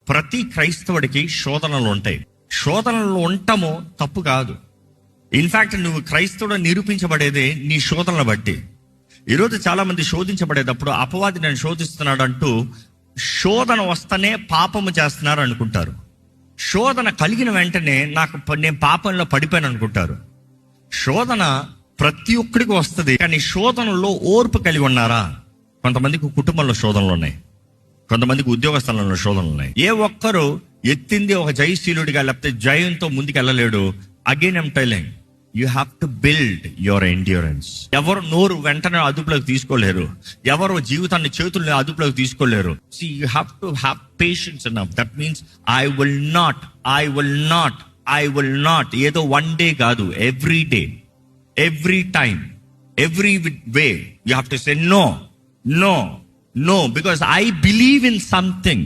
ప్రతి క్రైస్తవుడికి శోధనలు ఉంటాయి. శోధనలు ఉండటము తప్పు కాదు. ఇన్ఫాక్ట్ నువ్వు క్రైస్తవుడు నిరూపించబడేదే నీ శోధనలు బట్టి. ఈరోజు చాలా మంది శోధించబడేటప్పుడు అపవాది నన్ను శోధిస్తున్నాడు అంటూ శోధన వస్తేనే పాపము చేస్తున్నారు అనుకుంటారు. శోధన కలిగిన వెంటనే నేను పాపంలో పడిపోయాను అనుకుంటారు. శోధన ప్రతి ఒక్కడికి వస్తుంది, కానీ శోధనలో ఓర్పు కలిగి ఉన్నారా? కొంతమందికి కుటుంబంలో శోధనలు ఉన్నాయి, కొంతమందికి ఉద్యోగ స్థలంలో శోధనలు ఉన్నాయి. ఏ ఒక్కరు ఎత్తింది ఒక జయశీలుడిగా లేకపోతే జయంతో ముందుకు వెళ్ళలేడు. Again I'm telling, you have to build your endurance. ఎవరు నోరు వెంటనే అదుపులోకి తీసుకోలేరు, ఎవరు జీవితాన్ని చేతుల్ని అదుపులోకి తీసుకోలేరు. See, you have to have patience enough. That means I will not ఏదో వన్ డే కాదు, every day, every time, every way you have to say no, because I believe in something.